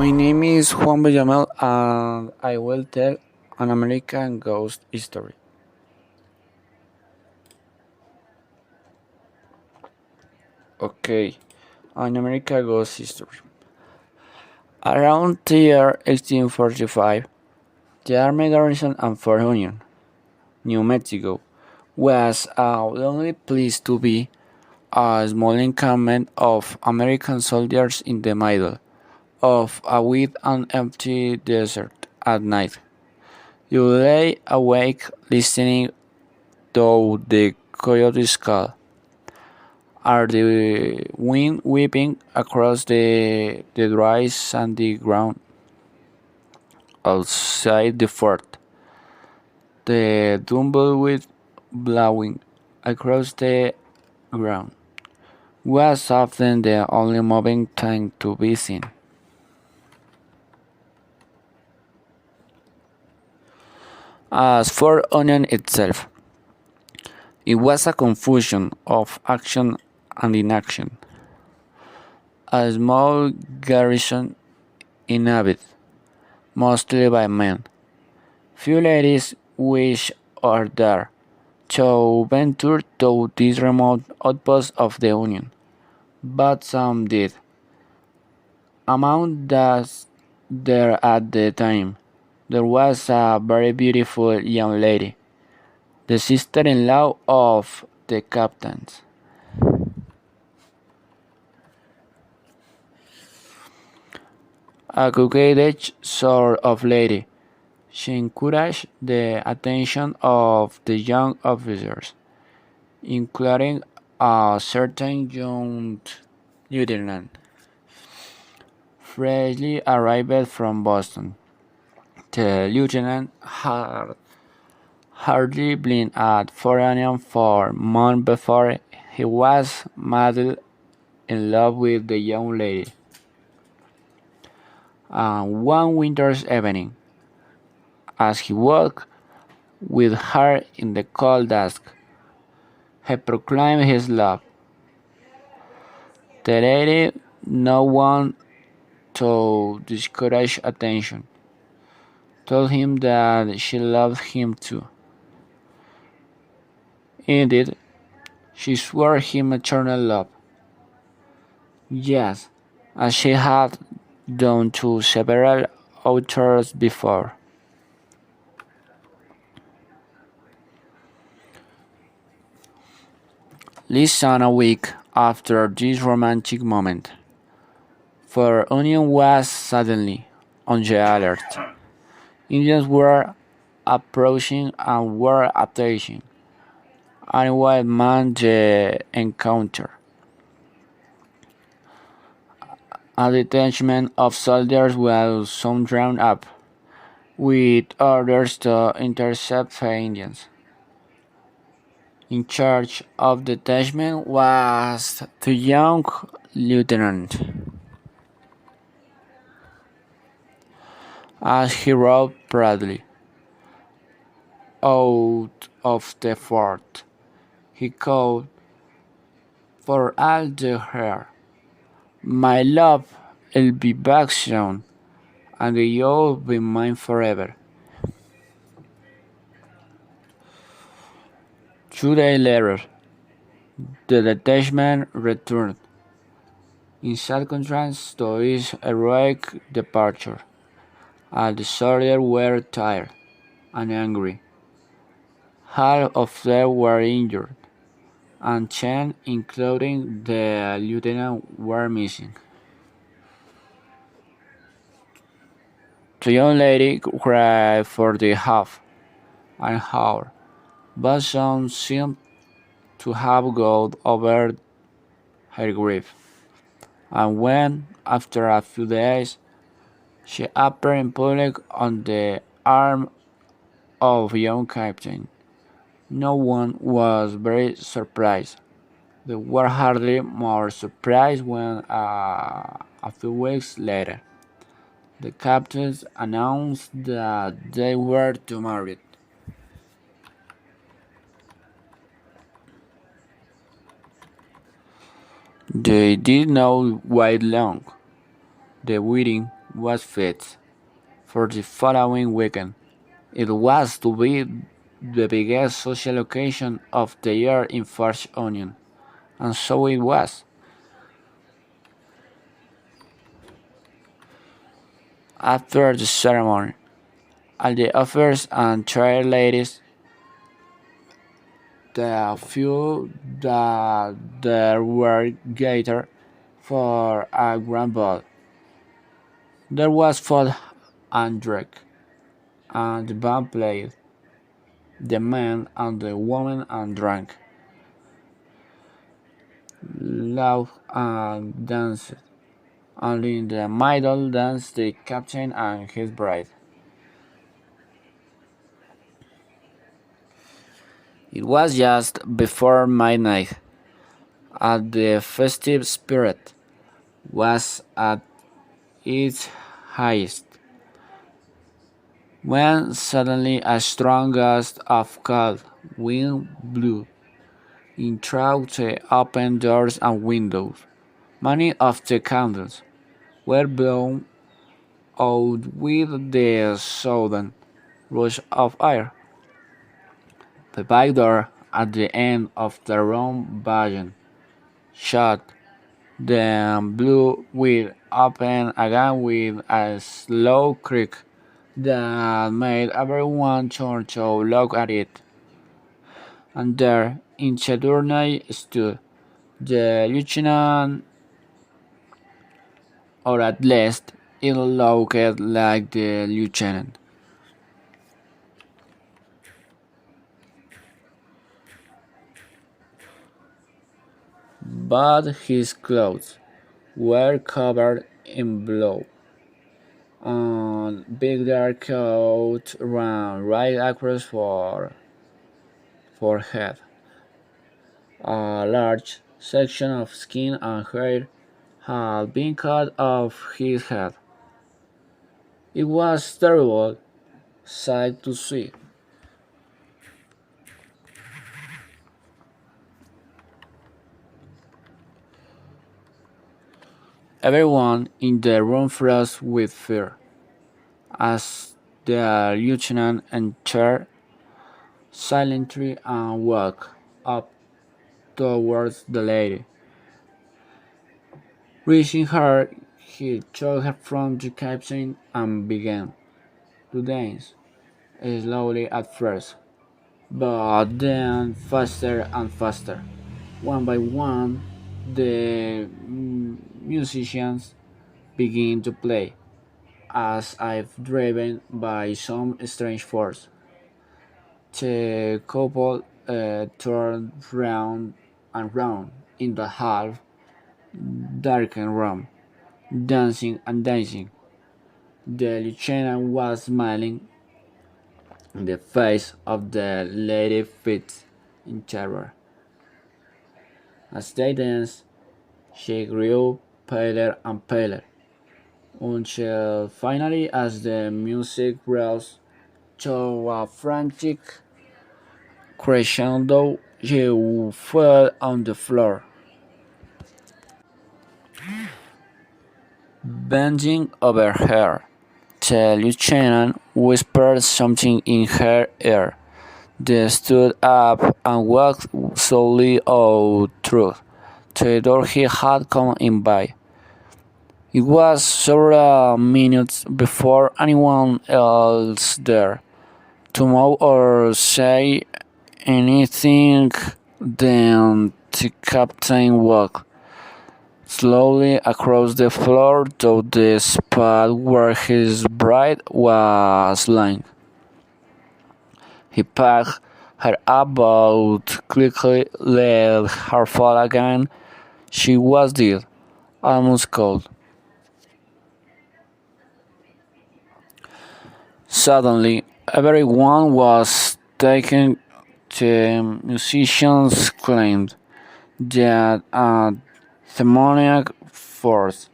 My name is Juan Villamil and I will tell an American ghost story. Okay, an American ghost story. Around the year 1845, the Army garrison in Fort Union, New Mexico, was a lonely place to be, a small encampment of American soldiers in the middle of a wide and empty desert at night. You lay awake listening to the coyotes call, are the wind whipping across the dry sandy ground outside the fort, the tumbleweed blowing across the ground was often the only moving thing to be seen. As for Onion itself, it was a confusion of action and inaction. A small garrison inhabited mostly by men. Few ladies wish or dare to venture to this remote outpost of the Union, but some did. Among those there at the time, there was a very beautiful young lady, the sister-in-law of the captain. A coquettish sort of lady, she encouraged the attention of the young officers, including a certain young lieutenant, freshly arrived from Boston. The lieutenant had hardly been at Fort Union for months before he was madly in love with the young lady. And one winter's evening, as he walked with her in the cold dusk, he proclaimed his love. The lady, no one to discourage attention, told him that she loved him too. Indeed, she swore him eternal love. Yes, as she had done to several authors before. Less than a week after this romantic moment, for Union was suddenly on the alert. Indians were approaching and were attacking. Anyone manned the encounter. A detachment of soldiers was soon drawn up, with orders to intercept the Indians. In charge of the detachment was the young lieutenant. As he rode proudly out of the fort, he called for all the hair, "My love, I'll be back soon, and you'll be mine forever." 2 days later, the detachment returned, in sad contrast to his heroic departure. All the soldiers were tired and angry. Half of them were injured, and 10, including the lieutenant, were missing. The young lady cried for the half an hour, but some seemed to have got over her grief, and when, after a few days, she appeared in public on the arm of young captain, no one was very surprised. They were hardly more surprised when, a few weeks later, the captains announced that they were to marry. They did not wait long. The wedding was fixed for the following weekend. It was to be the biggest social occasion of the year in First Union, and so it was. After the ceremony, all the offers and chair ladies, the few that there were gathered for a grand ball. There was food and drink, and the band played. The men and the women and drank, laughed and danced. Only in the middle danced the captain and his bride. It was just before midnight, and the festive spirit was at its highest, when suddenly a strong gust of cold wind blew in through the open doors and windows. Many of the candles were blown out with the sudden rush of air. The back door at the end of the room banged shut, then blew wide open again with a slow creak that made everyone turn to look at it. And there, in the doorway, stood the lieutenant, or at least it looked like the lieutenant. But his clothes were covered in blood, and big dark coat ran right across her forehead. A large section of skin and hair had been cut off his head. It was terrible sight to see. Everyone in the room froze with fear as the lieutenant entered silently and walked up towards the lady. Reaching her, he took her from the captain and began to dance, slowly at first, but then faster and faster. One by one, the musicians began to play, as if driven by some strange force. The couple turned round and round in the half darkened room, dancing and dancing. The lieutenant was smiling. The face of the lady fixed in terror. As they danced, she grew paler and paler, until finally, as the music rose to a frantic crescendo, she fell on the floor. Bending over her, the lieutenant whispered something in her ear. They stood up and walked slowly out through the door he had come in by. It was several minutes before anyone else dared to move or say anything. Then the captain walked slowly across the floor to the spot where his bride was lying. He picked her up but quickly let her fall again. She was dead, almost cold. Suddenly, everyone was taken. The musicians claimed that a demoniac force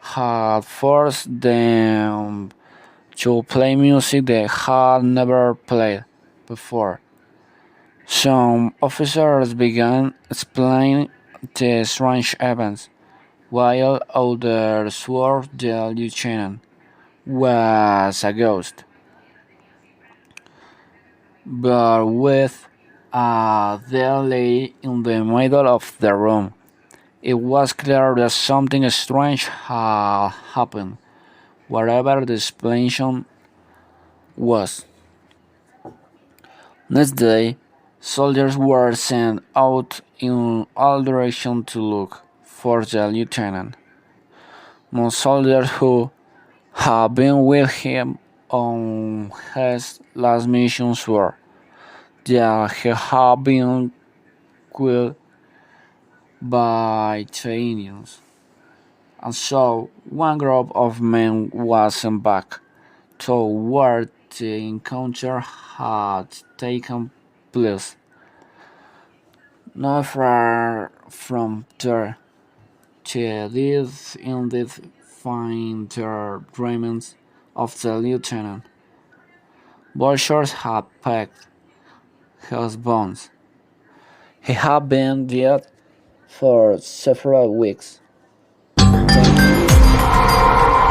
had forced them to play music they had never played before. Some officers began explaining the strange events, while others swore the lieutenant. was a ghost, but with a dead lady in the middle of the room. It was clear that something strange had happened, whatever the explanation was. Next day, soldiers were sent out in all directions to look for the lieutenant. Most soldiers who had been with him on his last mission swore that he had been killed by the Indians. And so one group of men was sent back to where the encounter had taken place. Not far from there, they did indeed find the remains of the lieutenant. Vultures had pecked his bones. He had been dead for several weeks. Thank you.